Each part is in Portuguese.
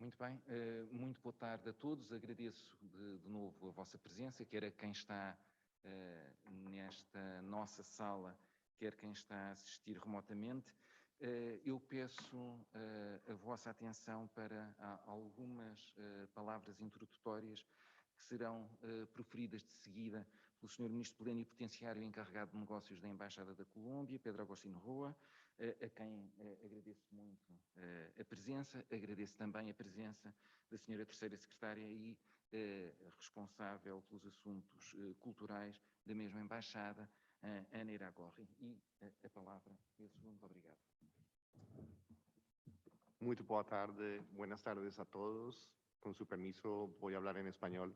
Muito bem, muito boa tarde a todos. Agradeço de novo a vossa presença, quer a quem está nesta nossa sala, quer quem está a assistir remotamente. Eu peço a vossa atenção para algumas palavras introdutórias que serão proferidas de seguida pelo Sr. Ministro Plenipotenciário encarregado de negócios da Embaixada da Colômbia, Pedro Agostinho Roa, a quem agradeço muito a presença, agradeço também a presença da Sra. Terceira Secretária e responsável pelos assuntos culturais da mesma Embaixada, Ana Iragorri. E a palavra é sua. Muito obrigado. Muito boa tarde, buenas tardes a todos. Con su permiso voy a hablar en español.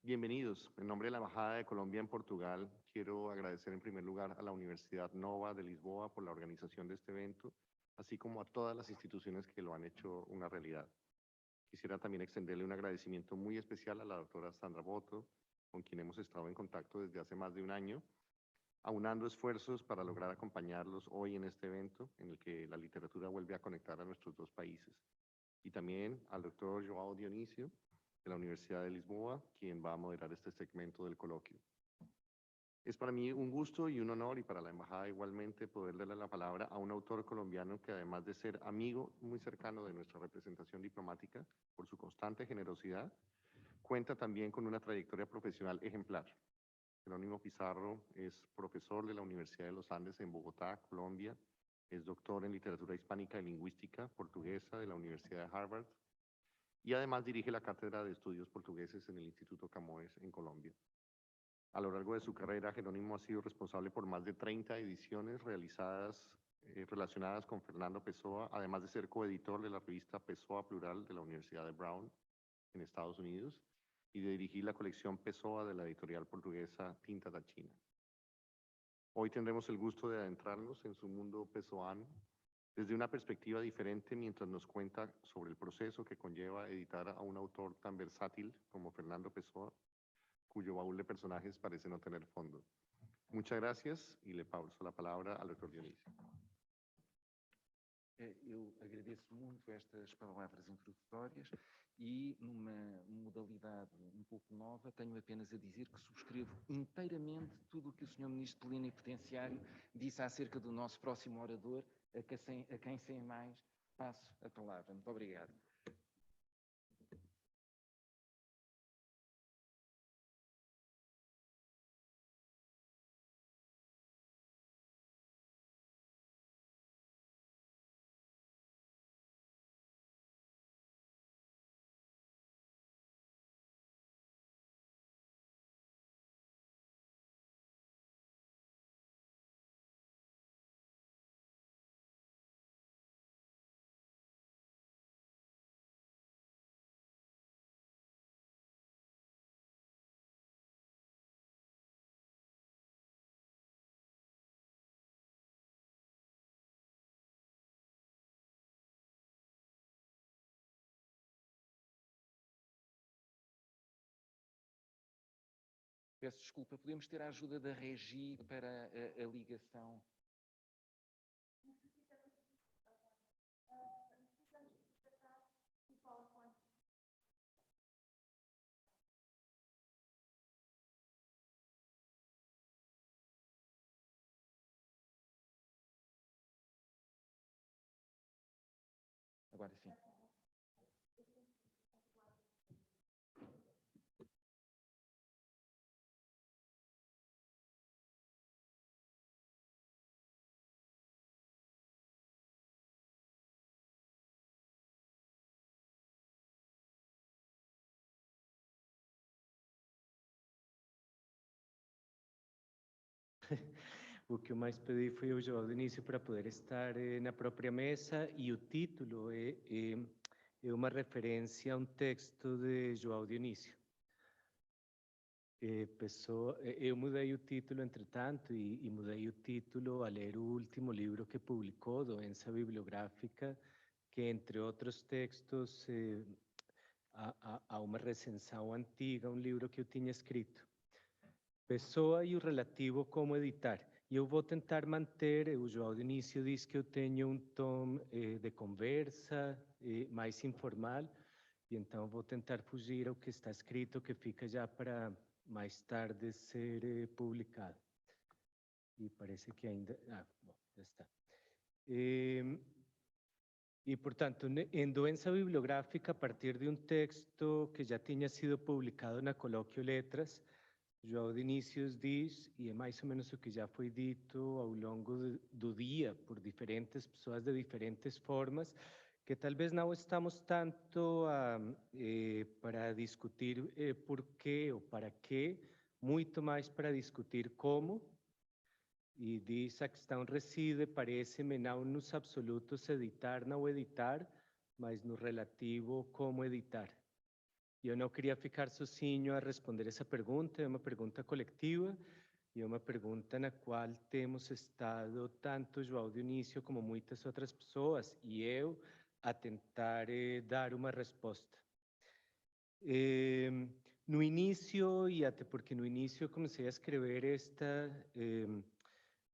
Bienvenidos. En nombre de la Embajada de Colombia en Portugal, quiero agradecer en primer lugar a la Universidad Nova de Lisboa por la organización de este evento, así como a todas las instituciones que lo han hecho una realidad. Quisiera también extenderle un agradecimiento muy especial a la doctora Sandra Boto, con quien hemos estado en contacto desde hace más de un año, aunando esfuerzos para lograr acompañarlos hoy en este evento en el que la literatura vuelve a conectar a nuestros dos países. Y también al doctor João Dionísio, de la Universidad de Lisboa, quien va a moderar este segmento del coloquio. Es para mí un gusto y un honor, y para la Embajada igualmente, poder darle la palabra a un autor colombiano que, además de ser amigo muy cercano de nuestra representación diplomática, por su constante generosidad, cuenta también con una trayectoria profesional ejemplar. Jerónimo Pizarro es profesor de la Universidad de los Andes en Bogotá, Colombia, es doctor en literatura hispánica y lingüística portuguesa de la Universidad de Harvard, y además dirige la Cátedra de Estudios Portugueses en el Instituto Camões en Colombia. A lo largo de su carrera, Jerónimo ha sido responsable por más de 30 ediciones realizadas relacionadas con Fernando Pessoa, además de ser coeditor de la revista Pessoa Plural de la Universidad de Brown en Estados Unidos y de dirigir la colección Pessoa de la editorial portuguesa Tinta da China. Hoy tendremos el gusto de adentrarnos en su mundo pessoano desde una perspectiva diferente, mientras nos cuenta sobre el proceso que conlleva editar a un autor tan versátil como Fernando Pessoa, cuyo baúl de personajes parece no tener fondo. Muchas gracias y le paso la palabra al doctor Dionísio. Eu agradeço muito estas palavras introdutórias e, numa modalidade um pouco nova, tenho apenas a dizer que subscrevo inteiramente tudo o que o Sr. Ministro Plenipotenciário disse acerca do nosso próximo orador, a quem sem mais passo a palavra. Muito obrigado. Peço desculpa, podemos ter a ajuda da Regi para a ligação? Agora sim. O que eu mais pedi foi o João Dionísio para poder estar na própria mesa, e o título é uma referência a um texto de João Dionísio. Eu mudei o título, entretanto, e mudei o título a ler o último livro que publicou, Doença Bibliográfica, que, entre outros textos, há uma recensão antiga, um livro que eu tinha escrito. Pessoa e o relativo como editar. E eu vou tentar manter, o João Dionísio diz que eu tenho um tom de conversa, mais informal, e então vou tentar fugir ao que está escrito, que fica já para mais tarde ser publicado. E parece que ainda... bom, já está. E, portanto, em Doença Bibliográfica, a partir de um texto que já tinha sido publicado na Colóquio Letras, João Dinicio diz, e é mais ou menos o que já foi dito ao longo do dia por diferentes pessoas de diferentes formas, que talvez não estamos tanto para discutir por quê ou para quê, muito mais para discutir como. E diz: a questão reside, parece-me, não nos absolutos editar, não editar, mas no relativo como editar. Eu não queria ficar sozinho a responder essa pergunta, é uma pergunta coletiva e é uma pergunta na qual temos estado, tanto João Dionísio como muitas outras pessoas, e eu, a tentar dar uma resposta. No início, e até porque no início eu comecei a escrever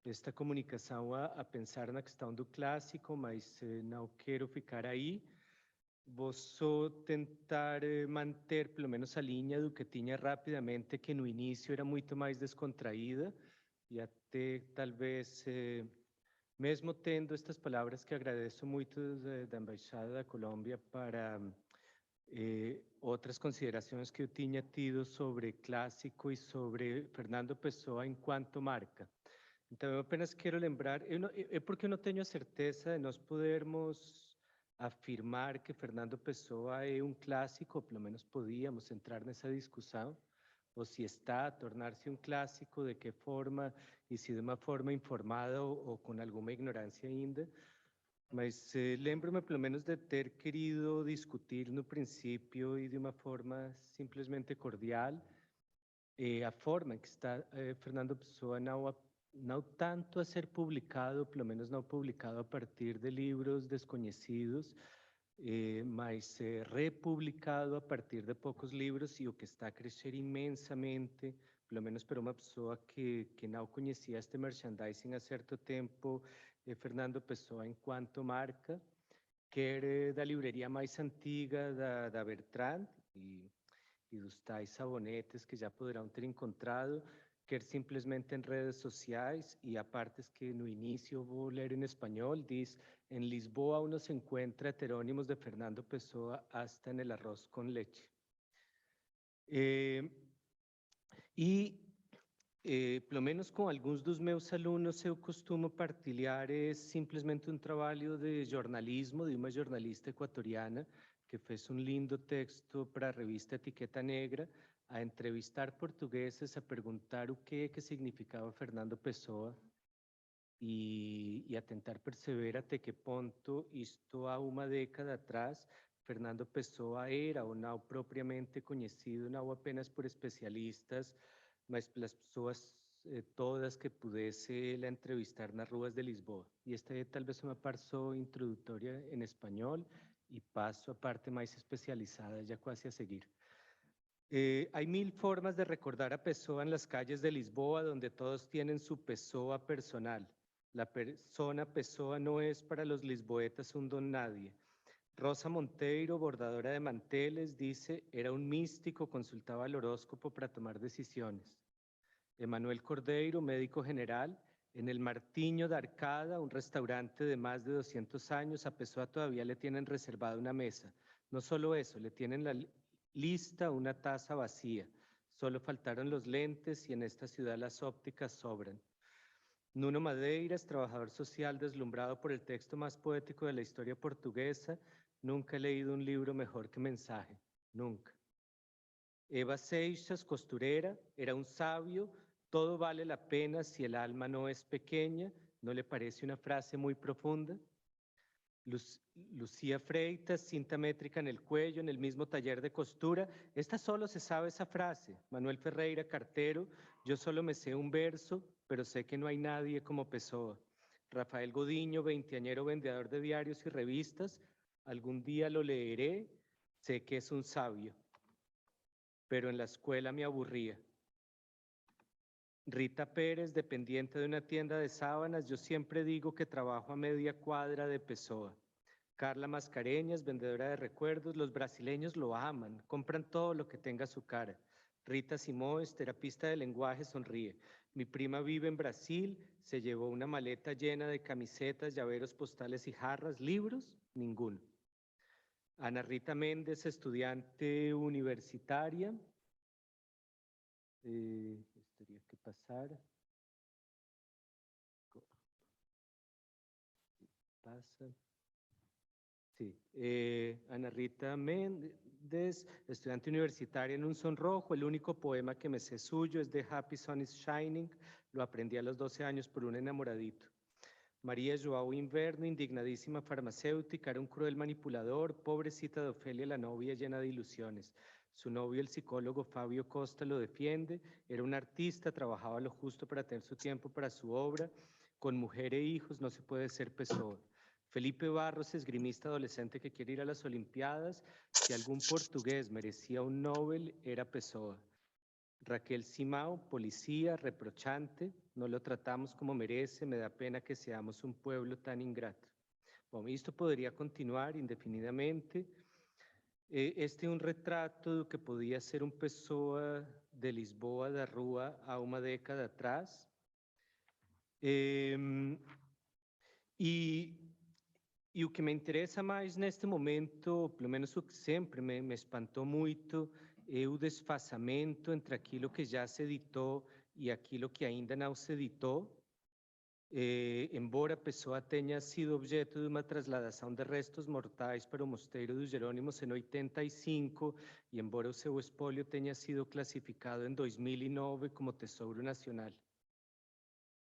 esta comunicação a pensar na questão do clássico, mas não quero ficar aí. Vou só tentar manter pelo menos a linha do que tinha rapidamente, que no início era muito mais descontraída, e até talvez, mesmo tendo estas palavras que agradeço muito da Embaixada da Colômbia para outras considerações que eu tinha tido sobre clássico e sobre Fernando Pessoa enquanto marca. Então, eu apenas quero lembrar, é porque eu não tenho a certeza de nós podermos afirmar que Fernando Pessoa é um clássico, ou pelo menos podíamos entrar nessa discussão, ou se está a tornar-se um clássico, de que forma, e se de uma forma informada ou com alguma ignorância ainda. Mas lembro-me pelo menos de ter querido discutir no princípio e de uma forma simplesmente cordial a forma em que está Fernando Pessoa não tanto a ser publicado, pelo menos não publicado a partir de livros desconhecidos, mas republicado a partir de poucos livros, e o que está a crescer imensamente, pelo menos para uma pessoa que não conhecia este merchandising há certo tempo, Fernando Pessoa enquanto marca, quer da livraria mais antiga da Bertrand e dos tais sabonetes que já poderão ter encontrado, quer simplesmente em redes sociais, e há partes que no início vou ler em espanhol, diz: en Lisboa uno se encuentra heterónimos de Fernando Pessoa hasta en el arroz con leche. Pelo menos com alguns dos meus alunos, eu costumo partilhar simplesmente um trabalho de jornalismo de uma jornalista equatoriana que fez um lindo texto para a revista Etiqueta Negra, a entrevistar portugueses, a perguntar o que significava Fernando Pessoa e a tentar perceber até que ponto isto há uma década atrás Fernando Pessoa era ou não propriamente conhecido, não apenas por especialistas, mas pelas pessoas todas que pudesse la entrevistar nas ruas de Lisboa. E esta é talvez uma parte só introdutória em espanhol, e passo a parte mais especializada já quase a seguir. Hay 1000 formas de recordar a Pessoa en las calles de Lisboa, donde todos tienen su Pessoa personal. La persona Pessoa no es para los lisboetas un don nadie. Rosa Monteiro, bordadora de manteles, dice: era un místico, consultaba el horóscopo para tomar decisiones. Emanuel Cordeiro, médico general, en el Martiño de Arcada, un restaurante de más de 200 años, a Pessoa todavía le tienen reservada una mesa. No solo eso, le tienen la lista una taza vacía. Solo faltaron los lentes y en esta ciudad las ópticas sobran. Nuno Madeiras, trabajador social deslumbrado por el texto más poético de la historia portuguesa: nunca he leído un libro mejor que Mensaje, nunca. Eva Seixas, costurera, era un sabio: todo vale la pena si el alma no es pequeña. ¿No le parece una frase muy profunda? Lucía Freitas, cinta métrica en el cuello, en el mismo taller de costura. Esta solo se sabe esa frase. Manuel Ferreira, cartero: yo solo me sé un verso, pero sé que no hay nadie como Pessoa. Rafael Godiño, veinteañero vendedor de diarios y revistas: algún día lo leeré, sé que es un sabio, pero en la escuela me aburría. Rita Pérez, dependiente de una tienda de sábanas: yo siempre digo que trabajo a media cuadra de Pessoa. Carla Mascareñas, vendedora de recuerdos. Los brasileños lo aman, compran todo lo que tenga su cara. Rita Simões, terapista de lenguaje, sonríe. Mi prima vive en Brasil, se llevó una maleta llena de camisetas, llaveros postales y jarras. ¿Libros? Ninguno. Ana Rita Méndez, estudiante universitaria. Tendría que pasar. Pasa. Sí, Ana Rita Méndez, estudiante universitaria en un sonrojo. El único poema que me sé suyo es The Happy Sun is Shining. Lo aprendí a los 12 años por un enamoradito. María Joao Inverno, indignadísima farmacéutica, era un cruel manipulador. Pobrecita de Ofelia, la novia llena de ilusiones. Su novio, el psicólogo Fabio Costa, lo defiende. Era un artista, trabajaba lo justo para tener su tiempo para su obra. Con mujer e hijos no se puede ser Pessoa. Felipe Barros, esgrimista adolescente que quiere ir a las Olimpiadas. Si algún portugués merecía un Nobel, era Pessoa. Raquel Simao, policía, reprochante, no lo tratamos como merece, me da pena que seamos un pueblo tan ingrato. Bom, isto poderia continuar indefinidamente. Este é um retrato do que podia ser uma pessoa de Lisboa, da rua, há uma década atrás. E o que me interessa mais neste momento, pelo menos o que sempre me espantou muito, é o desfazamento entre aquilo que já se editou e aquilo que ainda não se editou. Embora a pessoa tenha sido objeto de uma trasladação de restos mortais para o Mosteiro dos Jerônimos em 85, e embora o seu espólio tenha sido classificado em 2009 como Tesouro Nacional.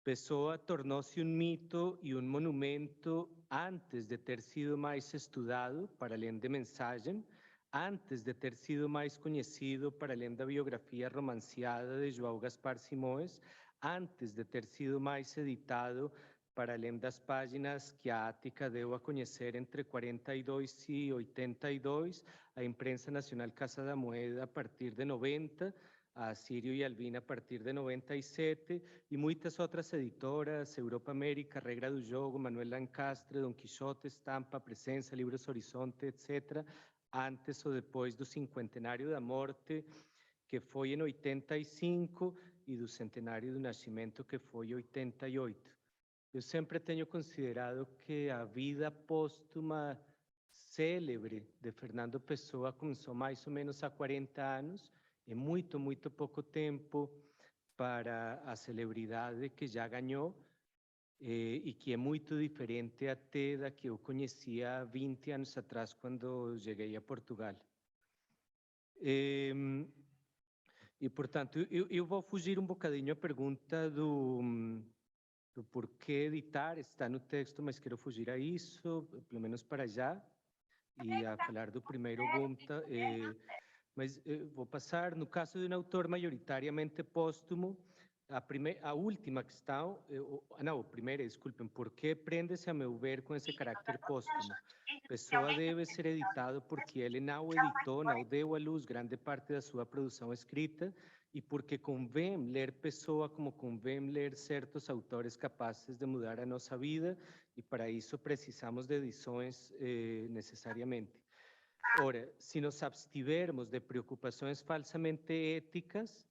Pessoa tornou-se um mito e um monumento antes de ter sido mais estudado, para além de mensagem, antes de ter sido mais conhecido, para além da biografia romanceada de João Gaspar Simões, antes de ter sido mais editado, para além das páginas que a Ática deu a conhecer entre 42 e 82, a imprensa nacional Casa da Moeda a partir de 90, a Sírio e Albina a partir de 97, e muitas outras editoras, Europa América, Regra do Jogo, Manuel Lancastre, Don Quixote, Estampa, Presença, Livros Horizonte, etc., antes ou depois do cinquentenário da morte, que foi em 85, e do centenário do nascimento, que foi em 88. Eu sempre tenho considerado que a vida póstuma célebre de Fernando Pessoa começou mais ou menos há 40 anos, é muito, muito pouco tempo para a celebridade que já ganhou e que é muito diferente até da que eu conhecia 20 anos atrás, quando cheguei a Portugal. E portanto, eu vou fugir um bocadinho à pergunta do porquê editar, está no texto, mas quero fugir a isso, pelo menos para já, e a falar do primeiro ponto. Mas vou passar, no caso de um autor maioritariamente póstumo, a última questão, não, a primeira, desculpem, por que prende-se, a meu ver, com esse carácter póstumo? Pessoa deve ser editado porque ele não editou, não deu à luz grande parte da sua produção escrita, e porque convém ler Pessoa como convém ler certos autores capazes de mudar a nossa vida, e para isso precisamos de edições necessariamente. Ora, se nos abstivermos de preocupações falsamente éticas,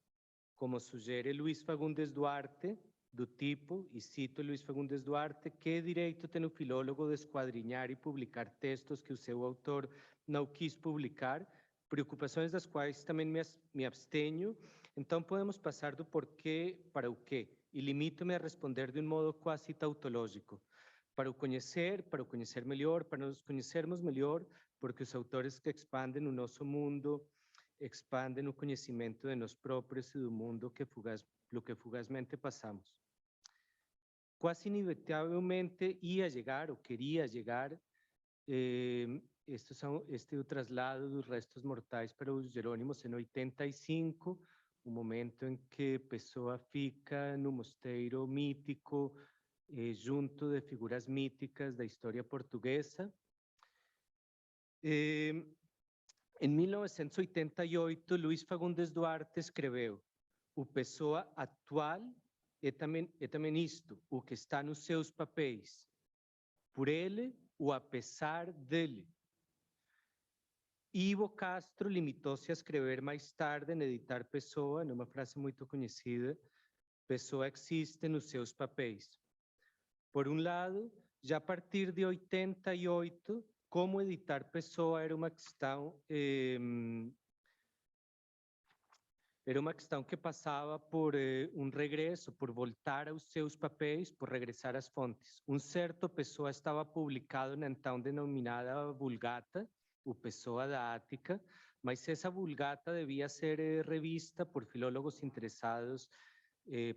como sugere Luís Fagundes Duarte, do tipo, e cito Luís Fagundes Duarte, que direito tem o filólogo de esquadrinhar e publicar textos que o seu autor não quis publicar, preocupações das quais também me abstenho, então podemos passar do porquê para o quê, e limito-me a responder de um modo quase tautológico. Para o conhecer melhor, para nos conhecermos melhor, porque os autores que expandem o nosso mundo expandem o conhecimento de nós próprios e do mundo pelo que fugazmente passamos. Quase inevitavelmente ia chegar, ou queria chegar, este é o traslado dos restos mortais para os Jerônimos em 85, o momento em que Pessoa fica no mosteiro mítico, junto de figuras míticas da história portuguesa. Em 1988, Luís Fagundes Duarte escreveu: o Pessoa atual é também isto, o que está nos seus papéis. Por ele, o a pesar dele. Ivo Castro limitou-se a escrever mais tarde, em Editar Pessoa, numa frase muito conhecida: Pessoa existe nos seus papéis. Por um lado, já a partir de 88, como editar Pessoa era uma questão que passava por um regresso, por voltar aos seus papéis, por regressar às fontes. Um certo Pessoa estava publicado na então denominada Vulgata, o Pessoa da Ática, mas essa Vulgata devia ser revista por filólogos interessados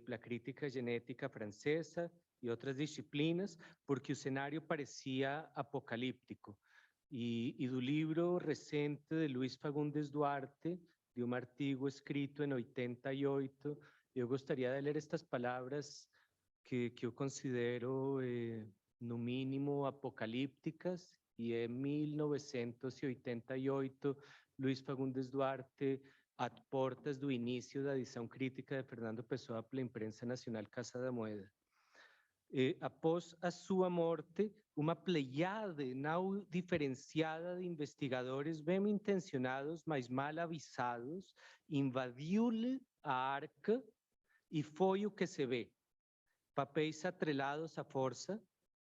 pela crítica genética francesa e outras disciplinas, porque o cenário parecia apocalíptico. E do livro recente de Luís Fagundes Duarte, de um artigo escrito em 88, eu gostaria de ler estas palavras que eu considero, no mínimo, apocalípticas. E em 1988, Luís Fagundes Duarte, às portas do início da edição crítica de Fernando Pessoa pela Imprensa Nacional Casa da Moeda. Após a sua morte, uma pleiade não diferenciada de investigadores bem intencionados, mas mal avisados, invadiu-lhe a arca e foi o que se vê: papéis atrelados à força,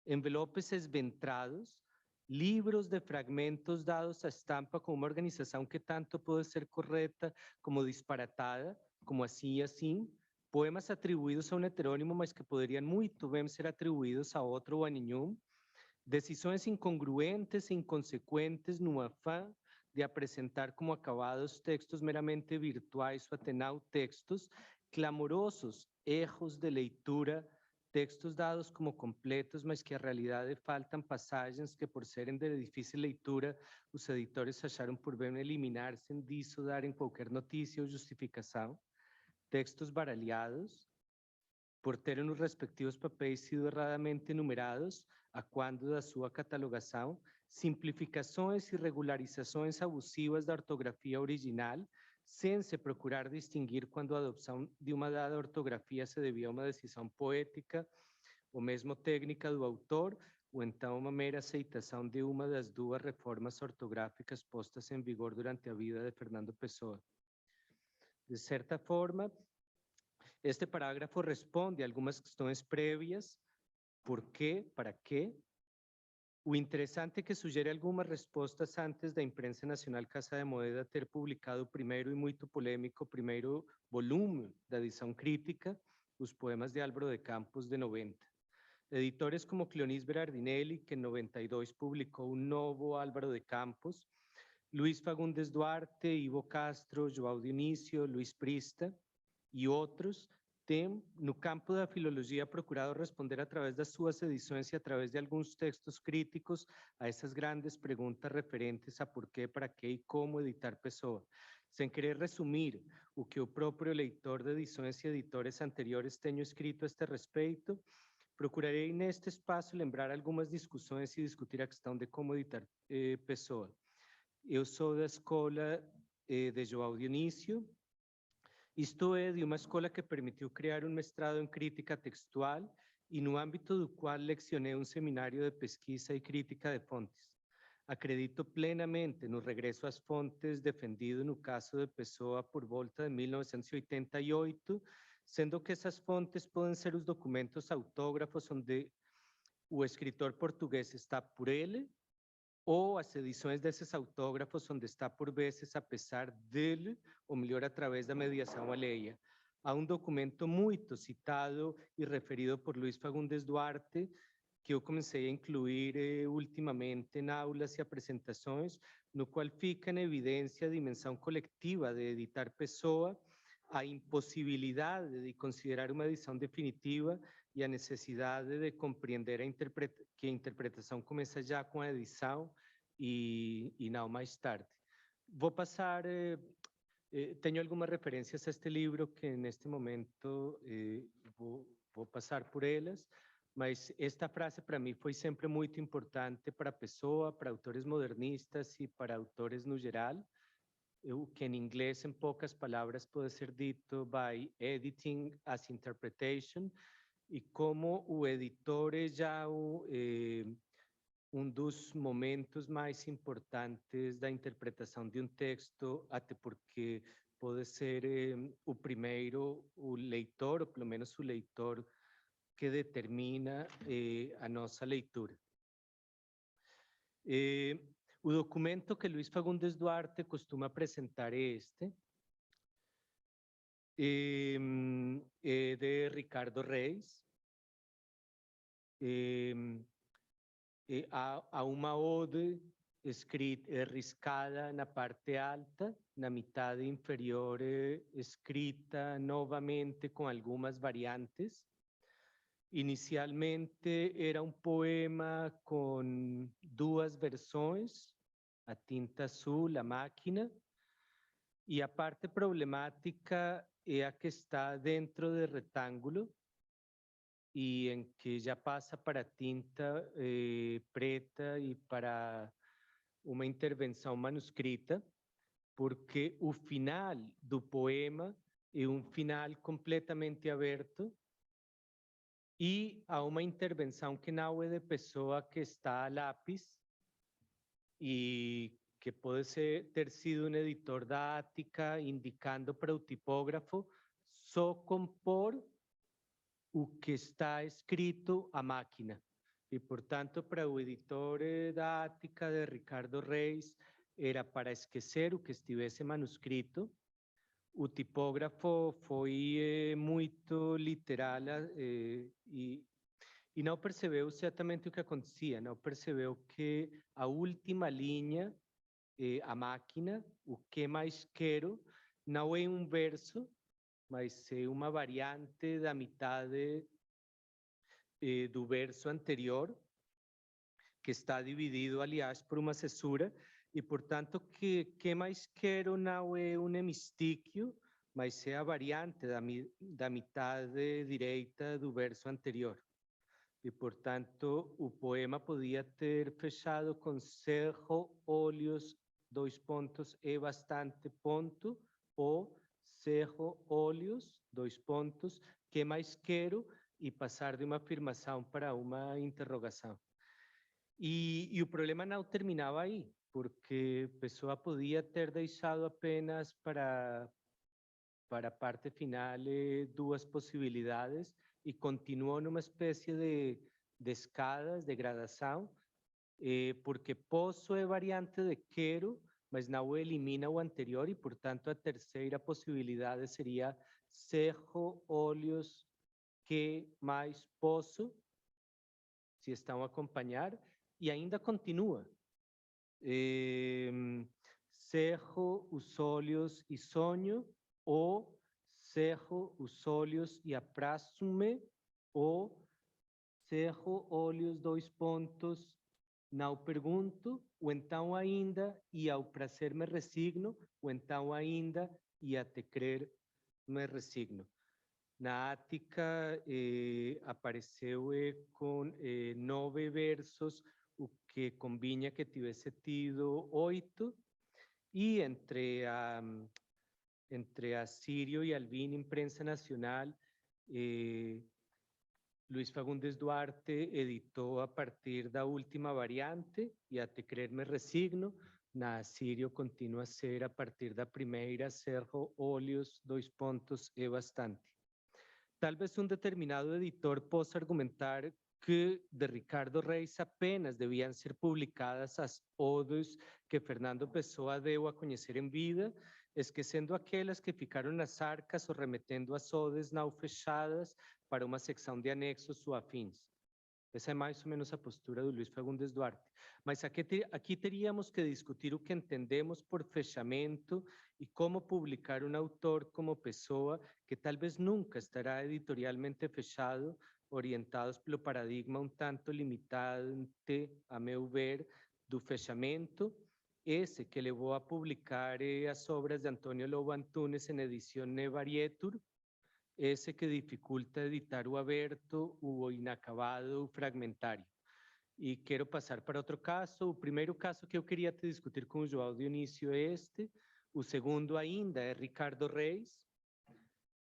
envelopes esventrados, livros de fragmentos dados à estampa com uma organização que tanto pode ser correta como disparatada, como assim e assim, poemas atribuídos a um heterônimo, mas que poderiam muito bem ser atribuídos a outro ou a nenhum, decisões incongruentes e inconsequentes no afã de apresentar como acabados textos meramente virtuais ou atenau textos, clamorosos erros de leitura, textos dados como completos, mas que a realidade faltam passagens que, por serem de difícil leitura, os editores acharam por bem eliminar sem disso darem qualquer notícia ou justificação, textos baralhados, por terem os respectivos papéis sido erradamente numerados a quando da sua catalogação, simplificações e regularizações abusivas da ortografia original, sem se procurar distinguir quando a adopção de uma dada ortografia se devia a uma decisão poética ou mesmo técnica do autor, ou então uma mera aceitação de uma das duas reformas ortográficas postas em vigor durante a vida de Fernando Pessoa. De certa forma, este parágrafo responde a algumas questões prévias: por quê, para quê. O interessante é que sugere algumas respostas antes da Imprensa Nacional Casa de Moeda ter publicado o primeiro e muito polêmico primeiro volume da edição crítica, os poemas de Álvaro de Campos, de 90. Editores como Cleonís Berardinelli, que em 92 publicou um novo Álvaro de Campos, Luís Fagundes Duarte, Ivo Castro, João Dionísio, Luís Prista e outros, têm, no campo da filologia, procurado responder através das suas edições e através de alguns textos críticos a essas grandes perguntas referentes a por quê, para quê e como editar Pessoa. Sem querer resumir o que o próprio leitor de edições e editores anteriores tenho escrito a este respeito, procurarei neste espaço lembrar algumas discussões e discutir a questão de como editar Pessoa. Eu sou da escola de João Dionísio, isto é, de uma escola que permitiu criar um mestrado em crítica textual e no âmbito do qual leccionei um seminário de pesquisa e crítica de fontes. Acredito plenamente no regresso às fontes defendido no caso de Pessoa por volta de 1988, sendo que essas fontes podem ser os documentos autógrafos onde o escritor português está por ele, ou as edições desses autógrafos onde está por vezes a pesar dele, ou melhor, através da mediação alheia. Há um documento muito citado e referido por Luís Fagundes Duarte, que eu comecei a incluir ultimamente em aulas e apresentações, no qual fica em evidência a dimensão coletiva de editar Pessoa, a impossibilidade de considerar uma edição definitiva e a necessidade de compreender que a interpretação começa já com a edição e não mais tarde. Vou passar, tenho algumas referências a este livro que neste momento vou passar por elas, mas esta frase para mim foi sempre muito importante para a Pessoa, para autores modernistas e para autores no geral, o que em inglês, em poucas palavras, pode ser dito by editing as interpretation, e como o editor é já dos momentos mais importantes da interpretação de texto, até porque pode ser o primeiro, o leitor, ou pelo menos o leitor, que determina a nossa leitura. O documento que Luis Fagundes Duarte costuma apresentar é este, de Ricardo Reis. Há uma ode escrita, riscada na parte alta, na metade inferior escrita novamente com algumas variantes. Inicialmente era um poema com duas versões, a tinta azul, a máquina, e a parte problemática é a que está dentro do retângulo, e em que já passa para tinta preta e para uma intervenção manuscrita, porque o final do poema é um final completamente aberto e há uma intervenção que não é de pessoa que está a lápis e que pode ter sido um editor da Ática indicando para o tipógrafo só compor o que está escrito à máquina. E, portanto, para o editor da Ática, de Ricardo Reis, era para esquecer o que estivesse manuscrito. O tipógrafo foi muito literal e não percebeu exatamente o que acontecia, não percebeu que a última linha, a máquina, o que mais quero, não é um verso, mas é uma variante da metade do verso anterior, que está dividido, aliás, por uma cesura, e, portanto, que mais quero não é um hemistíquio, mas é a variante da metade direita do verso anterior. E, portanto, o poema podia ter fechado com cerro, olhos, dois pontos, é bastante ponto, ou cerro, olhos, dois pontos, que mais quero, e passar de uma afirmação para uma interrogação. E o problema não terminava aí, porque a pessoa podia ter deixado apenas para a parte final duas possibilidades e continuou numa espécie de escadas, de gradação, porque posso é variante de quero, mas não elimina o anterior e, portanto, a terceira possibilidade seria cerro, olhos, que mais posso, se estão a acompanhar, e ainda continua. Cerro os olhos e sonho, ou cerro os olhos e aprazo-me, ou cerro olhos, dois pontos, não pergunto, ou então ainda, e ao prazer me resigno, ou então ainda, e a te crer me resigno. Na Ática apareceu com 9 versos, o que convinha que tivesse tido 8, e entre a Sírio e Albino Imprensa Nacional, Luis Fagundes Duarte editou a partir da última variante, e a te crer me resigno. Na Sírio continua a ser a partir da primeira, cerro, olhos, dois pontos, é bastante. Talvez um determinado editor possa argumentar que de Ricardo Reis apenas deviam ser publicadas as odes que Fernando Pessoa deu a conhecer em vida, esquecendo aquelas que ficaram nas arcas ou remetendo as odes não fechadas para uma secção de anexos ou afins. Essa é mais ou menos a postura do Luis Fagundes Duarte. Mas aqui teríamos que discutir o que entendemos por fechamento e como publicar um autor como pessoa que talvez nunca estará editorialmente fechado, orientados pelo paradigma um tanto limitante, a meu ver, do fechamento, esse que levou a publicar as obras de Antônio Lobo Antunes em edição Varietur, esse que dificulta editar o aberto, o inacabado, o fragmentário. E quero passar para outro caso. O primeiro caso que eu queria te discutir com o João Dionísio é este. O segundo ainda é Ricardo Reis.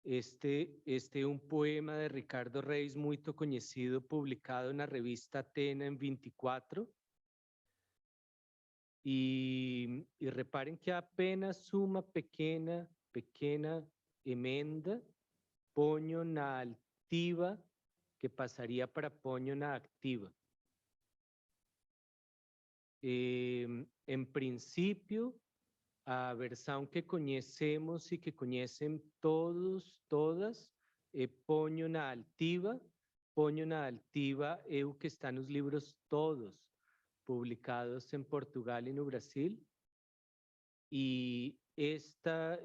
Este é um poema de Ricardo Reis muito conhecido, publicado na revista Atena em 24, E reparem que há apenas uma pequena emenda, ponho na altiva, que passaria para ponho na activa. Em princípio, a versão que conhecemos e que conhecem todos, todas, ponho na altiva. Ponho na altiva é o que está nos livros todos, publicados em Portugal e no Brasil. E esta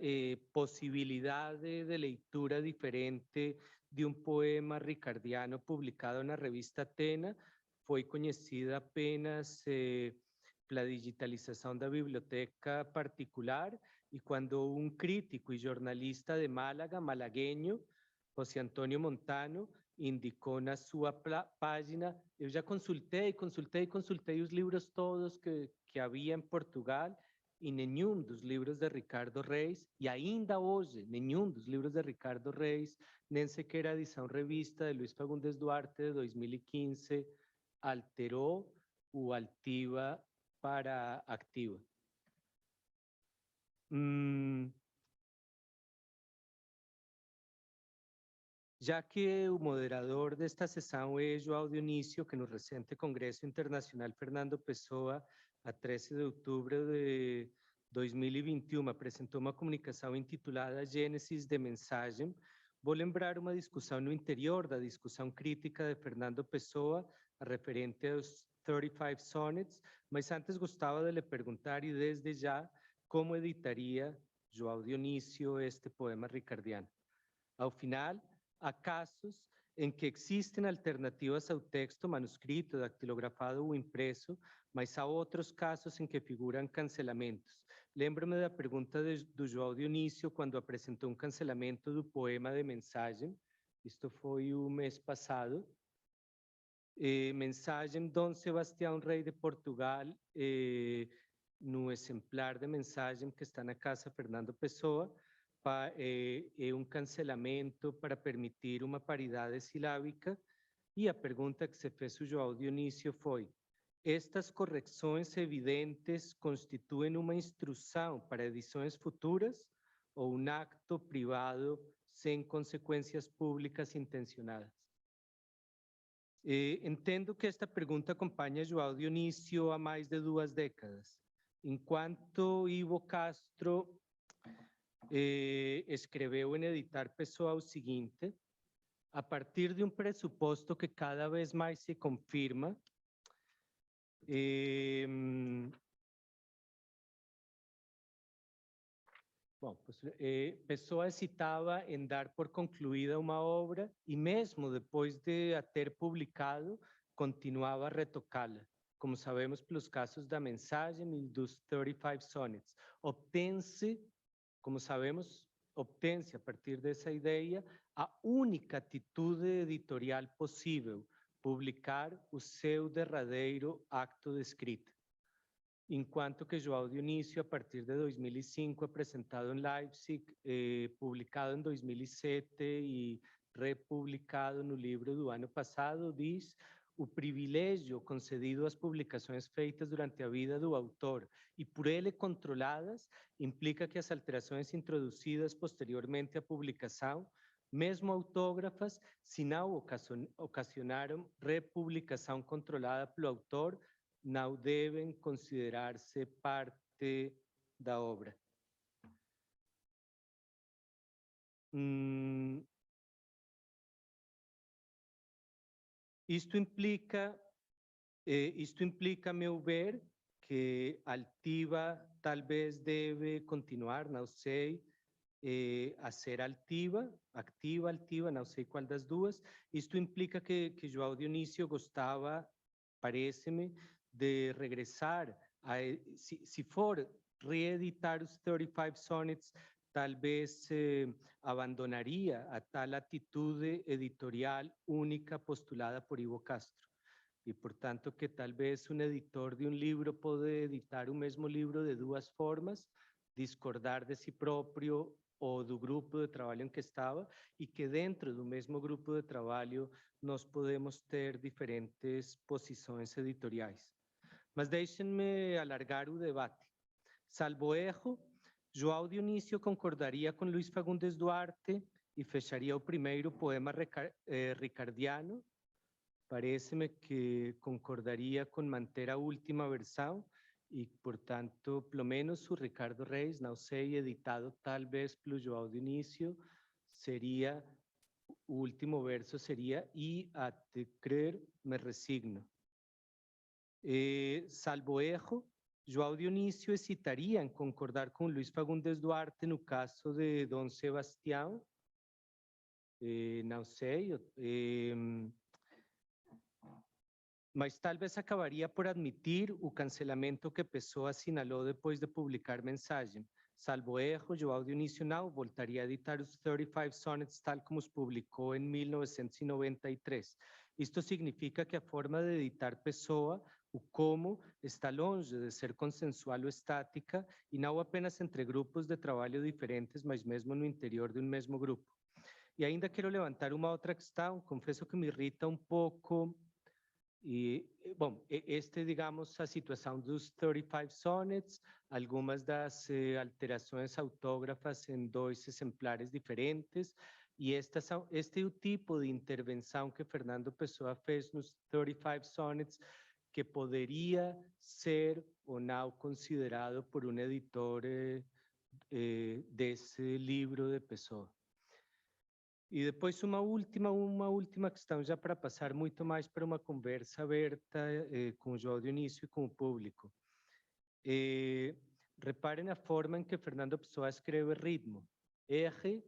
possibilidade de leitura diferente de um poema ricardiano publicado na revista Atena foi conhecida apenas pela digitalização da biblioteca particular e quando um crítico e jornalista de Málaga, malagueño, José Antônio Montano, indicou na sua página, eu já consultei os livros todos que havia em Portugal e nenhum dos livros de Ricardo Reis, e ainda hoje, nenhum dos livros de Ricardo Reis, nem sequer a edição revista de Luiz Fagundes Duarte de 2015, alterou o altiva para activa. Já que o moderador desta sessão é João Dionísio, que no recente Congresso Internacional Fernando Pessoa, a 13 de outubro de 2021, apresentou uma comunicação intitulada Gênesis de Mensagem, vou lembrar uma discussão no interior da discussão crítica de Fernando Pessoa, referente aos 35 Sonnets, mas antes gostava de lhe perguntar, e desde já, como editaria João Dionísio este poema ricardiano. Ao final, há casos em que existem alternativas ao texto manuscrito, dactilografado ou impresso, mas há outros casos em que figuram cancelamentos. Lembro-me da pergunta do João Dionísio quando apresentou um cancelamento do poema de mensagem. Isto foi o mês passado. Mensagem Dom Sebastião, rei de Portugal, no exemplar de mensagem que está na Casa Fernando Pessoa, é um cancelamento para permitir uma paridade silábica, e a pergunta que se fez o João Dionísio foi: estas correções evidentes constituem uma instrução para edições futuras ou um acto privado sem consequências públicas intencionadas? Entendo que esta pergunta acompanha João Dionísio há mais de 2 décadas, enquanto Ivo Castro escreveu em Editar Pessoa o seguinte: a partir de um pressuposto que cada vez mais se confirma, Pessoa hesitava em dar por concluída uma obra e mesmo depois de a ter publicado, continuava a retocá-la, como sabemos pelos casos da mensagem e dos 35 Sonnets. Obtém-se, como sabemos, obtém-se a partir dessa ideia a única atitude editorial possível: publicar o seu derradeiro acto de escrita. Enquanto que João Dionísio, a partir de 2005, apresentado em Leipzig, publicado em 2007 e republicado no livro do ano passado, diz: o privilégio concedido às publicações feitas durante a vida do autor e por ele controladas implica que as alterações introduzidas posteriormente à publicação, mesmo autógrafas, se não ocasionaram republicação controlada pelo autor, não devem considerar-se parte da obra. Isto implica, a meu ver, que altiva talvez deve continuar, não sei, a ser altiva, activa, não sei qual das duas. Isto implica que João Dionísio gostava, parece-me, de regressar, se for reeditar os 35 Sonnets, talvez abandonaria a tal atitude editorial única postulada por Ivo Castro. E, portanto, que talvez um editor de um livro pode editar o mesmo livro de 2 formas, discordar de si próprio ou do grupo de trabalho em que estava, e que dentro do mesmo grupo de trabalho nós podemos ter diferentes posições editoriais. Mas deixem-me alargar o debate. Salvo erro, João Dionísio concordaria com Luís Fagundes Duarte e fecharia o primeiro poema ricardiano. Parece-me que concordaria com manter a última versão e, portanto, pelo menos o Ricardo Reis, não sei, editado talvez pelo João Dionísio, seria, o último verso seria "e a te crer me resigno". Salvo erro, João Dionísio hesitaria em concordar com Luís Fagundes Duarte no caso de Dom Sebastião. Não sei, mas talvez acabaria por admitir o cancelamento que Pessoa assinalou depois de publicar mensagem. Salvo erro, João Dionísio não voltaria a editar os 35 Sonnets tal como os publicou em 1993. Isto significa que a forma de editar Pessoa, o como, está longe de ser consensual ou estática e não apenas entre grupos de trabalho diferentes, mas mesmo no interior de um mesmo grupo. E ainda quero levantar uma outra questão, confesso que me irrita um pouco. E, bom, digamos, a situação dos 35 Sonnets, algumas das alterações autógrafas em 2 exemplares diferentes, e este é o tipo de intervenção que Fernando Pessoa fez nos 35 Sonnets, que poderia ser ou não considerado por um editor desse livro de Pessoa. E depois uma última questão, já para passar muito mais para uma conversa aberta com o João Dionísio e com o público. Reparem a forma em que Fernando Pessoa escreve ritmo. R,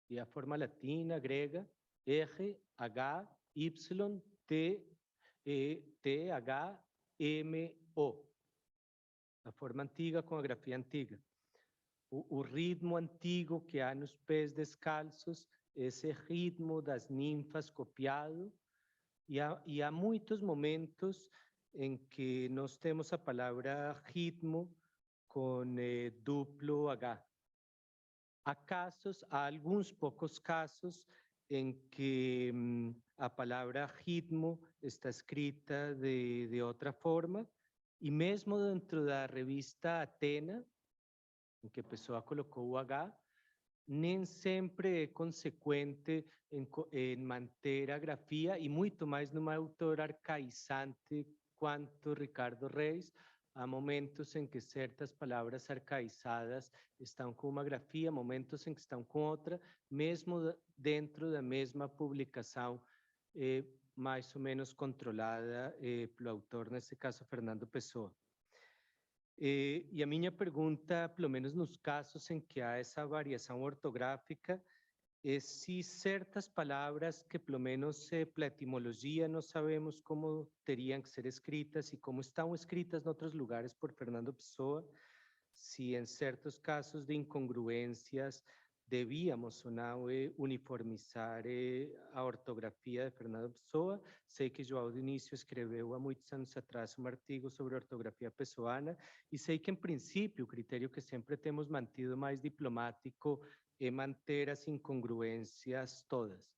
e a forma latina, grega, R, H, Y, T, T, H, M, O. A forma antiga com a grafia antiga. O ritmo antigo que há nos pés descalços, esse ritmo das ninfas copiado, e há muitos momentos em que nós temos a palavra ritmo com duplo H. Há alguns poucos casos em que a palavra ritmo está escrita de outra forma, e mesmo dentro da revista Atena, em que a pessoa colocou o H, nem sempre é consequente em manter a grafia, e muito mais numa autor arcaizante quanto Ricardo Reis. Há momentos em que certas palavras arcaizadas estão com uma grafia, momentos em que estão com outra, mesmo dentro da mesma publicação, mais ou menos controlada pelo autor, nesse caso Fernando Pessoa. E a minha pergunta, pelo menos nos casos em que há essa variação ortográfica, é se certas palavras que, pelo menos pela etimologia, não sabemos como teriam que ser escritas e como estão escritas em outros lugares por Fernando Pessoa, se em certos casos de incongruências devíamos ou não uniformizar a ortografia de Fernando Pessoa. Sei que João Dionísio escreveu há muitos anos atrás um artigo sobre ortografia pessoana, e sei que, em princípio, o critério que sempre temos mantido mais diplomático é manter as incongruências todas.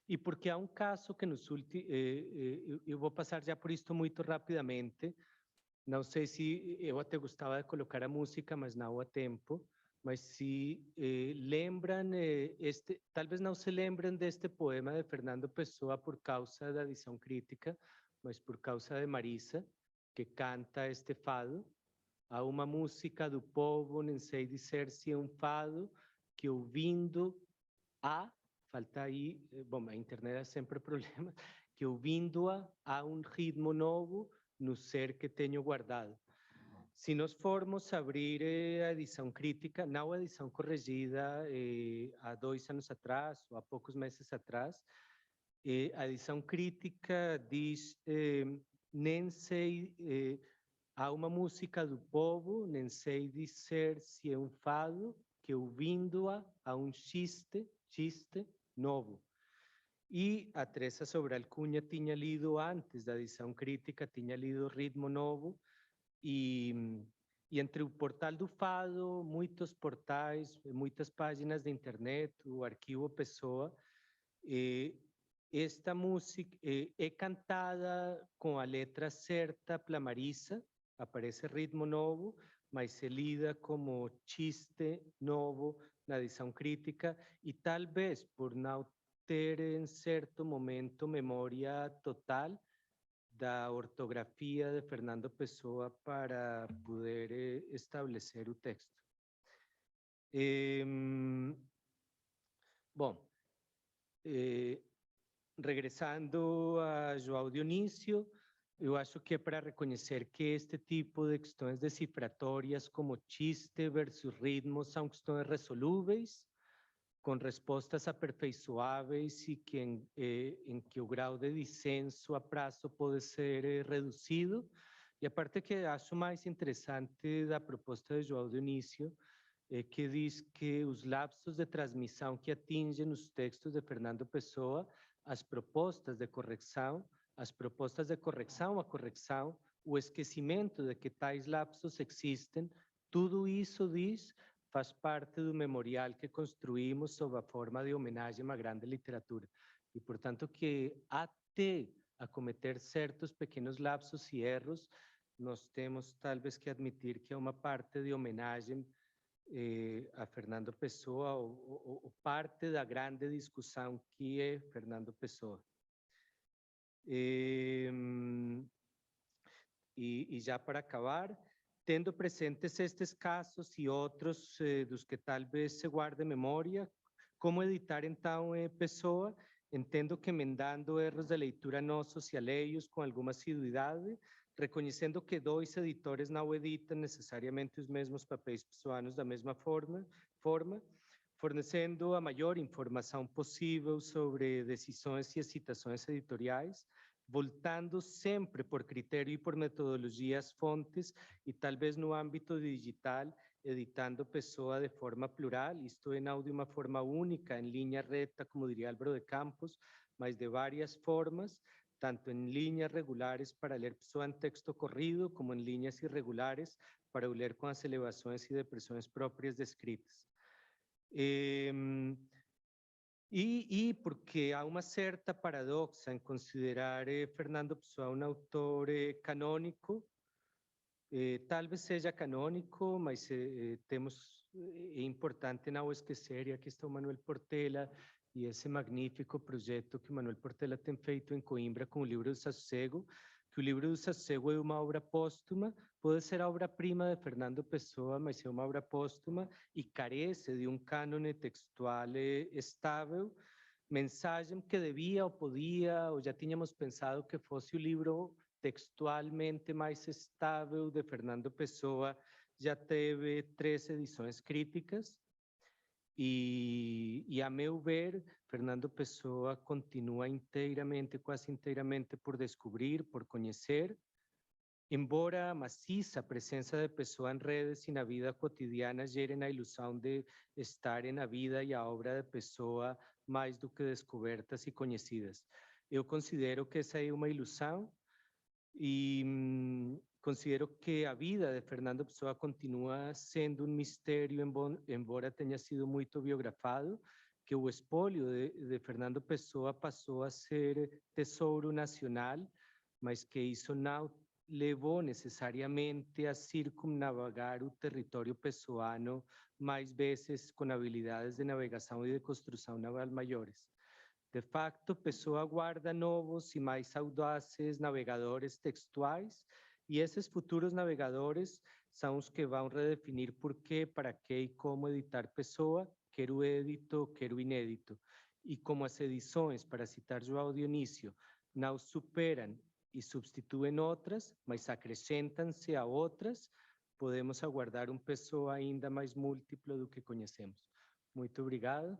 E porque há um caso que nos últimos... eu vou passar já por isto muito rapidamente. Não sei se eu até gostava de colocar a música, mas não há tempo. Mas se lembram, talvez não se lembrem deste poema de Fernando Pessoa por causa da edição crítica, mas por causa de Marisa, que canta este fado. Há uma música do povo, nem sei dizer se é um fado, que ouvindo falta aí, bom, a internet é sempre problema, que ouvindo-a há um ritmo novo no ser que tenho guardado. Se nós formos abrir a edição crítica, não a edição corrigida há 2 anos atrás ou há poucos meses atrás, a edição crítica diz, nem sei, há uma música do povo, nem sei dizer se é um fado, que ouvindo-a há um chiste novo. E a Teresa Sobralcunha tinha lido antes da edição crítica, tinha lido Ritmo Novo, e entre o portal do Fado, muitos portais, muitas páginas de internet, o arquivo Pessoa, esta música é cantada com a letra certa pela Marisa, aparece ritmo novo, mas se lida como chiste novo na edição crítica e talvez por não ter em certo momento memória total da ortografia de Fernando Pessoa para poder estabelecer o texto. Bom, regressando a João Dionísio, eu acho que é para reconhecer que este tipo de questões decifratórias, como chiste versus ritmo, são questões resolúveis, com respostas aperfeiçoáveis e que em que o grau de dissenso a prazo pode ser reduzido. E a parte que acho mais interessante da proposta de João Dionísio é que diz que os lapsos de transmissão que atingem os textos de Fernando Pessoa, as propostas de correção, a correção, o esquecimento de que tais lapsos existem, tudo isso diz faz parte do memorial que construímos sob a forma de homenagem à grande literatura. E, portanto, que até a cometer certos pequenos lapsos e erros, nós temos talvez que admitir que é uma parte de homenagem a Fernando Pessoa, ou parte da grande discussão que é Fernando Pessoa. E já para acabar, tendo presentes estes casos e outros dos que talvez se guarde memória, como editar então Pessoa? Entendo que emendando erros de leitura nossos e alheios com alguma assiduidade, reconhecendo que dois editores não editam necessariamente os mesmos papéis pessoanos da mesma forma, fornecendo a maior informação possível sobre decisões e citações editoriais, voltando sempre por critério e por metodologia às fontes e talvez no âmbito digital, editando Pessoa de forma plural, isto é, não de uma forma única, em linha reta, como diria Álvaro de Campos, mas de várias formas, tanto em linhas regulares para ler Pessoa em texto corrido, como em linhas irregulares para o ler com as elevações e depressões próprias descritas. E porque há uma certa paradoxa em considerar Fernando Pessoa um autor canônico, talvez seja canônico, mas temos, é importante não esquecer, e aqui está o Manuel Portela, e esse magnífico projeto que o Manuel Portela tem feito em Coimbra com o Livro do Sossego, que o Livro do Sossego é uma obra póstuma, pode ser a obra-prima de Fernando Pessoa, mas é uma obra póstuma e carece de um cânone textual estável, mensagem que devia ou podia, ou já tínhamos pensado que fosse o livro textualmente mais estável de Fernando Pessoa, já teve 3 edições críticas, e a meu ver, Fernando Pessoa continua inteiramente, quase inteiramente por descobrir, por conhecer, embora a maciça presença de Pessoa em redes e na vida cotidiana gerem a ilusão de estarem na vida e a obra de Pessoa mais do que descobertas e conhecidas. Eu considero que essa é uma ilusão e considero que a vida de Fernando Pessoa continua sendo um mistério, embora tenha sido muito biografado, que o espólio de Fernando Pessoa passou a ser tesouro nacional, mas que isso não levou necessariamente a circunnavegar o território pessoano, mais vezes com habilidades de navegação e de construção naval maiores. De facto, Pessoa guarda novos e mais audazes navegadores textuais, e esses futuros navegadores são os que vão redefinir por quê, para quê e como editar Pessoa, quer o édito, quer o inédito. E como as edições, para citar João Dionísio, não superam e substituem outras, mas acrescentam-se a outras, podemos aguardar Pessoa ainda mais múltiplo do que conhecemos. Muito obrigado.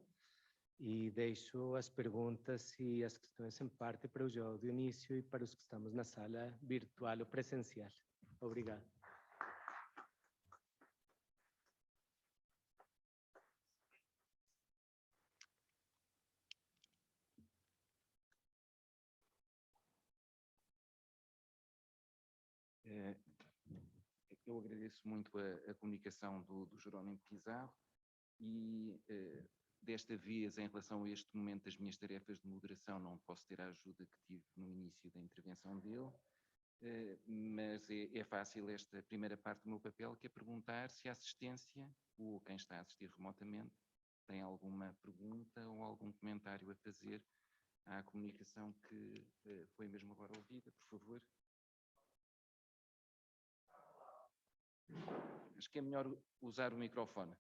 E deixo as perguntas e as questões em parte para o João Dionísio e para os que estamos na sala virtual ou presencial. Obrigado. Eu agradeço muito a comunicação do Jerónimo Pizarro e desta vez, em relação a este momento das minhas tarefas de moderação, não posso ter a ajuda que tive no início da intervenção dele. mas é fácil esta primeira parte do meu papel, que é perguntar se a assistência, ou quem está a assistir remotamente, tem alguma pergunta ou algum comentário a fazer à comunicação que foi mesmo agora ouvida, por favor. Acho que é melhor usar o microfone.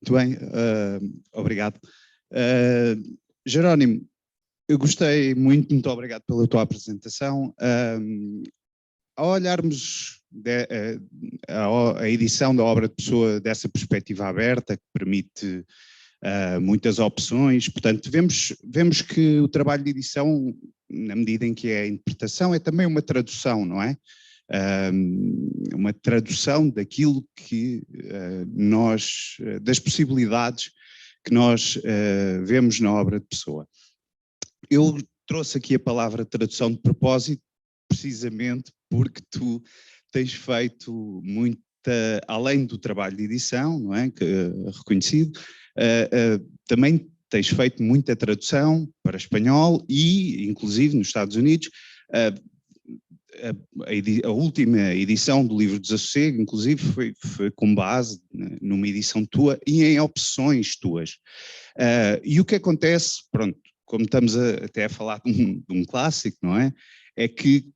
Muito bem, obrigado. Jerónimo, eu gostei muito obrigado pela tua apresentação. Ao olharmos a edição da obra de Pessoa dessa perspectiva aberta, que permite muitas opções, portanto, vemos que o trabalho de edição, na medida em que é a interpretação, é também uma tradução, não é? Uma tradução daquilo que das possibilidades que nós vemos na obra de Pessoa. Eu trouxe aqui a palavra tradução de propósito, precisamente porque tu tens feito muita, além do trabalho de edição, não é, que reconhecido, também tens feito muita tradução para espanhol e, inclusive, nos Estados Unidos, a última edição do livro Desassossego, inclusive, foi com base numa edição tua e em opções tuas. E o que acontece, pronto, como estamos até a falar de um clássico, não é? É que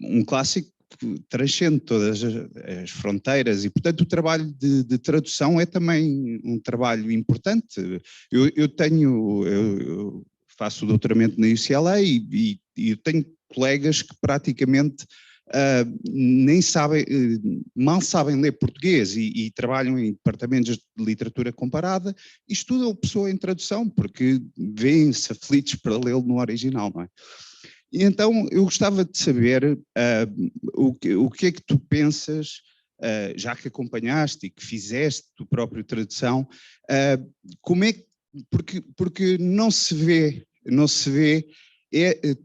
um clássico transcende todas as fronteiras e, portanto, o trabalho de tradução é também um trabalho importante. Eu faço o doutoramento na UCLA e eu tenho colegas que praticamente nem sabem, mal sabem ler português e trabalham em departamentos de literatura comparada e estudam a Pessoa em tradução porque vêem-se aflitos para lê-lo no original, não é? E então eu gostava de saber o que é que tu pensas, já que acompanhaste e que fizeste tu próprio tradução, como é que, porque não se vê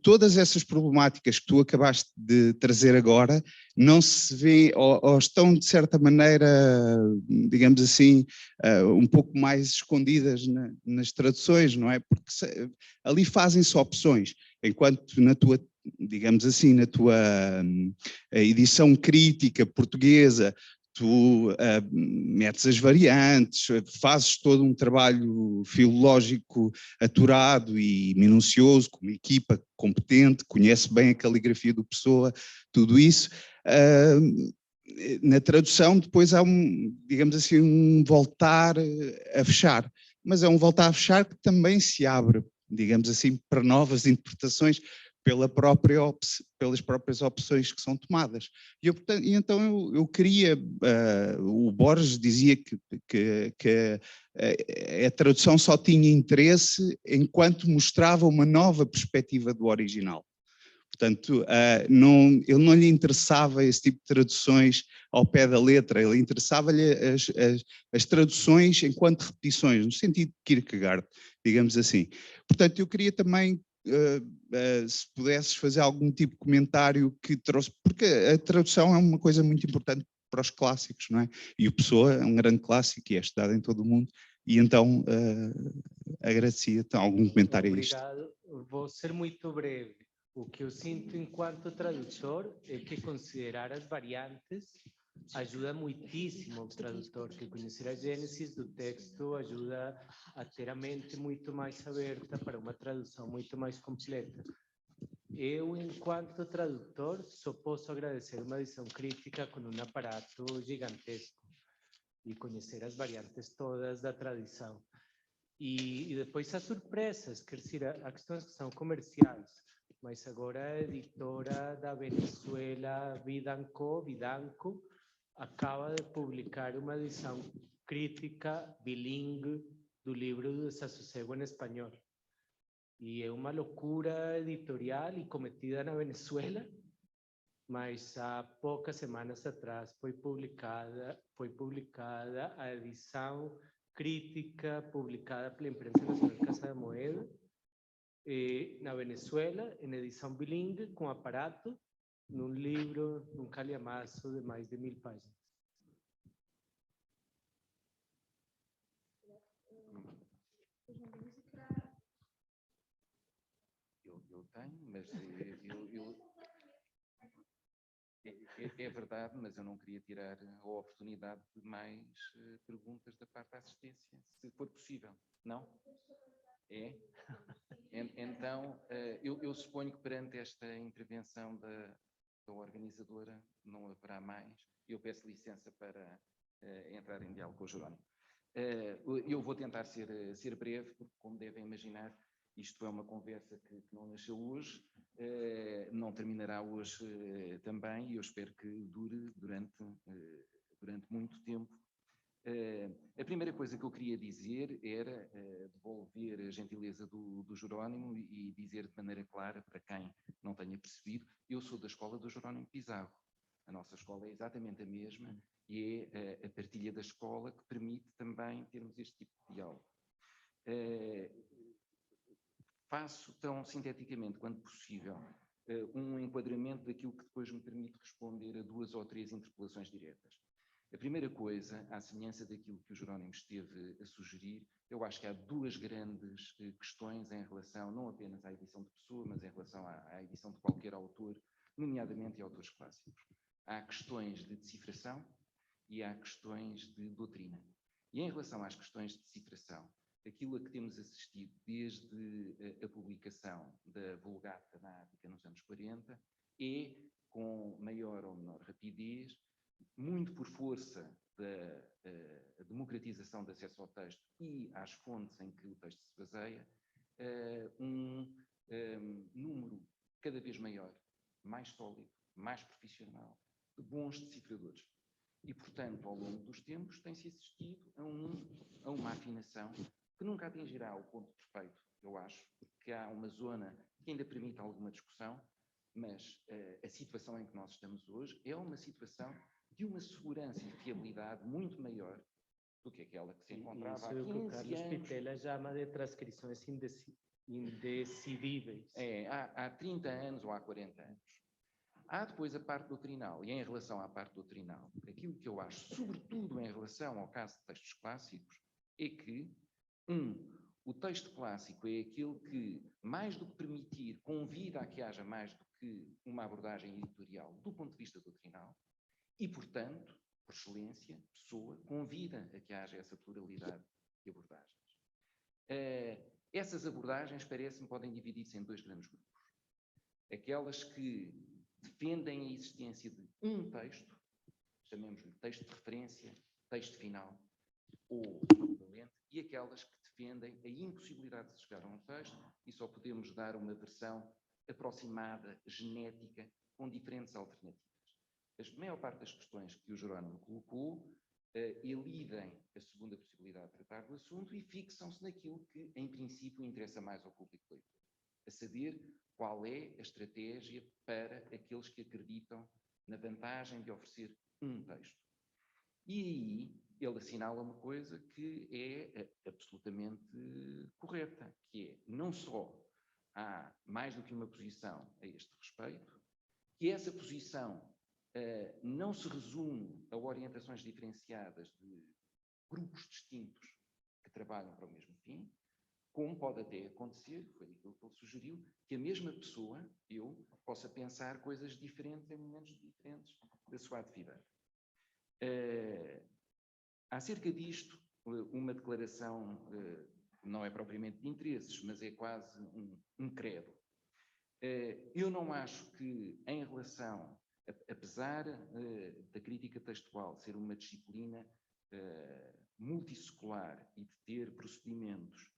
todas essas problemáticas que tu acabaste de trazer agora, não se vê ou estão de certa maneira, digamos assim, um pouco mais escondidas nas traduções, não é? Porque ali fazem-se opções, enquanto na tua, digamos assim, na tua edição crítica portuguesa, tu metes as variantes, fazes todo um trabalho filológico aturado e minucioso, com uma equipa competente, conhece bem a caligrafia do Pessoa, tudo isso. Na tradução depois há digamos assim, um voltar a fechar, mas é um voltar a fechar que também se abre, digamos assim, para novas interpretações, pelas próprias opções que são tomadas. E então eu queria, o Borges dizia que a tradução só tinha interesse enquanto mostrava uma nova perspectiva do original. Portanto, ele não lhe interessava esse tipo de traduções ao pé da letra, ele interessava-lhe as traduções enquanto repetições, no sentido de Kierkegaard, digamos assim. Portanto, eu queria também, se pudesses fazer algum tipo de comentário que trouxe, porque a tradução é uma coisa muito importante para os clássicos, não é? E o Pessoa é um grande clássico e é estudado em todo o mundo, e então agradecia algum comentário a isto. Obrigado, vou ser muito breve. O que eu sinto enquanto tradutor é que considerar as variantes ajuda muitíssimo ao tradutor, que conhecer a gênese do texto ajuda a ter a mente muito mais aberta para uma tradução muito mais completa. Eu, enquanto tradutor, só posso agradecer uma edição crítica com um aparato gigantesco e conhecer as variantes todas da tradução. E depois as surpresas, quer dizer, há questões que são comerciais, mas agora a editora da Venezuela, Vidanco, acaba de publicar uma edição crítica bilingue do livro do Desassossego em espanhol. E é uma loucura editorial e cometida na Venezuela, mas há poucas semanas atrás foi publicada a edição crítica publicada pela Imprensa Nacional Casa de Moeda, na Venezuela, em edição bilingue, com aparato, num livro, num calhamaço de mais de 1000 páginas. tenho, mas é verdade, mas eu não queria tirar a oportunidade de mais perguntas da parte da assistência, se for possível. Não? É? Então, eu suponho que perante esta intervenção da organizadora não haverá mais. Eu peço licença para entrar em diálogo com o Jerónimo. Eu vou tentar ser breve, porque, como devem imaginar, isto é uma conversa que não nasceu hoje, não terminará hoje também, e eu espero que dure durante muito tempo. A primeira coisa que eu queria dizer era devolver a gentileza do Jerónimo e dizer de maneira clara, para quem não tenha percebido, eu sou da escola do Jerónimo Pizarro. A nossa escola é exatamente a mesma e é a partilha da escola que permite também termos este tipo de diálogo. Faço tão sinteticamente quanto possível um enquadramento daquilo que depois me permite responder a 2 ou 3 interpelações diretas. A primeira coisa, à semelhança daquilo que o Jerónimo esteve a sugerir, eu acho que há 2 grandes questões em relação, não apenas à edição de Pessoa, mas em relação à edição de qualquer autor, nomeadamente autores clássicos. Há questões de decifração e há questões de doutrina. E em relação às questões de decifração, aquilo a que temos assistido desde a publicação da Vulgata na Ática nos anos 40 é, com maior ou menor rapidez, muito por força da democratização de acesso ao texto e às fontes em que o texto se baseia, número cada vez maior, mais sólido, mais profissional, de bons decifradores. E, portanto, ao longo dos tempos, tem-se assistido a uma afinação que nunca atingirá o ponto perfeito, eu acho, porque há uma zona que ainda permite alguma discussão, mas a situação em que nós estamos hoje é uma situação de uma segurança e fiabilidade muito maior do que aquela que se encontrava há 15 anos. Carlos Pitela chama de transcrições indecidíveis. Há 30 anos ou há 40 anos. Há depois a parte doutrinal, e em relação à parte doutrinal, aquilo que eu acho, sobretudo em relação ao caso de textos clássicos, é que, o texto clássico é aquele que, mais do que permitir, convida a que haja mais do que uma abordagem editorial do ponto de vista doutrinal, e, portanto, por excelência, Pessoa convida a que haja essa pluralidade de abordagens. Essas abordagens, parece-me, podem dividir-se em 2 grandes grupos. Aquelas que defendem a existência de um texto, chamemos-lhe texto de referência, texto final ou equivalente, e aquelas que defendem a impossibilidade de chegar a um texto e só podemos dar uma versão aproximada, genética, com diferentes alternativas. A maior parte das questões que o Jerónimo colocou elidem a segunda possibilidade de tratar do assunto e fixam-se naquilo que, em princípio, interessa mais ao público leitor, a saber qual é a estratégia para aqueles que acreditam na vantagem de oferecer um texto. E aí ele assinala uma coisa que é absolutamente correta, que é, não só há mais do que uma posição a este respeito, que essa posição não se resume a orientações diferenciadas de grupos distintos que trabalham para o mesmo fim, como pode até acontecer, foi aquilo que ele sugeriu, que a mesma pessoa, eu, possa pensar coisas diferentes em momentos diferentes da sua atividade. Acerca disto, uma declaração não é propriamente de interesses, mas é quase um credo. Eu não acho que, em relação, apesar da crítica textual ser uma disciplina multissecular e de ter procedimentos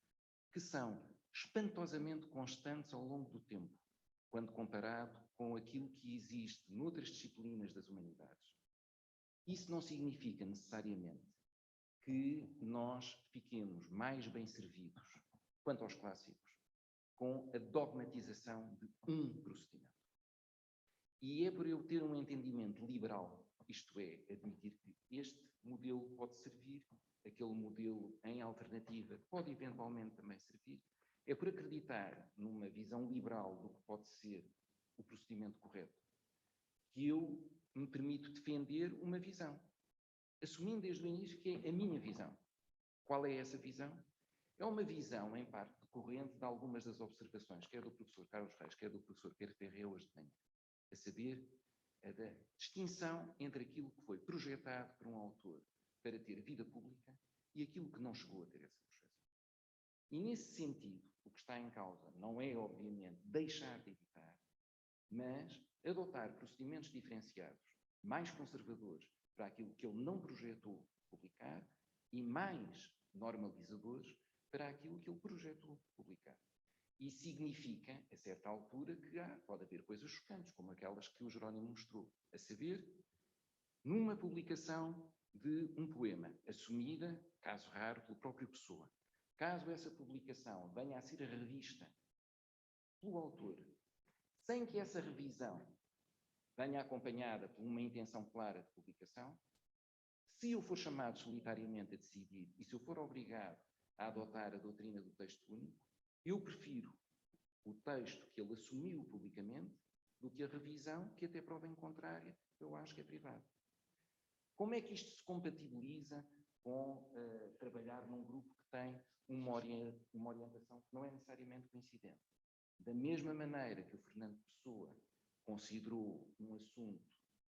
que são espantosamente constantes ao longo do tempo, quando comparado com aquilo que existe noutras disciplinas das humanidades. Isso não significa necessariamente que nós fiquemos mais bem servidos, quanto aos clássicos, com a dogmatização de um procedimento. E é por eu ter um entendimento liberal, isto é, admitir que este modelo pode servir, aquele modelo em alternativa pode eventualmente também servir, é por acreditar numa visão liberal do que pode ser o procedimento correto, que eu me permito defender uma visão, assumindo desde o início que é a minha visão. Qual é essa visão? É uma visão, em parte, decorrente de algumas das observações, quer do professor Carlos Reis, quer do professor Pedro Ferreira hoje de manhã, a saber, a da distinção entre aquilo que foi projetado por um autor para ter vida pública e aquilo que não chegou a ter essa projeção. E, nesse sentido, o que está em causa não é, obviamente, deixar de editar, mas adotar procedimentos diferenciados, mais conservadores para aquilo que ele não projetou publicar e mais normalizadores para aquilo que ele projetou publicar. E significa, a certa altura, que pode haver coisas chocantes, como aquelas que o Jerónimo mostrou, a saber, numa publicação de um poema, assumida, caso raro, pelo próprio Pessoa. Caso essa publicação venha a ser revista pelo autor, sem que essa revisão venha acompanhada por uma intenção clara de publicação, se eu for chamado solitariamente a decidir e se eu for obrigado a adotar a doutrina do texto único, eu prefiro o texto que ele assumiu publicamente do que a revisão que, até prova em contrária, eu acho que é privada. Como é que isto se compatibiliza com trabalhar num grupo que tem uma orientação que não é necessariamente coincidente? Da mesma maneira que o Fernando Pessoa considerou um assunto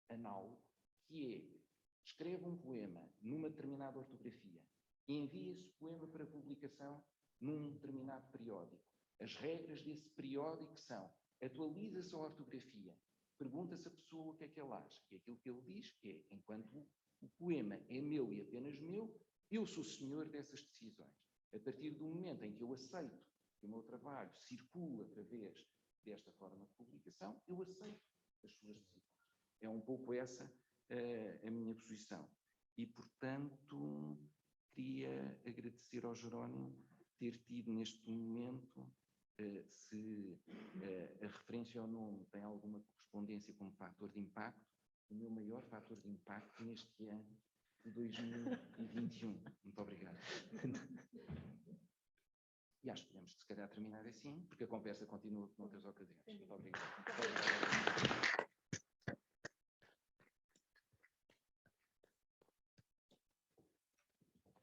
análogo, que é, escreve um poema numa determinada ortografia, envia esse poema para publicação num determinado periódico. As regras desse periódico são, atualiza-se a ortografia, pergunta-se a pessoa o que é que ele acha, e aquilo que ele diz é, enquanto o poema é meu e apenas meu, eu sou senhor dessas decisões. A partir do momento em que eu aceito que o meu trabalho circula através desta forma de publicação, eu aceito as suas decisões. É um pouco essa a minha posição. E, portanto, queria agradecer ao Jerónimo ter tido neste momento, se a referência ao nome tem alguma correspondência como fator de impacto, o meu maior fator de impacto neste ano de 2021. Muito obrigado. E acho que podemos, se calhar, terminar assim, porque a conversa continua com outras ocasiões. Muito obrigado.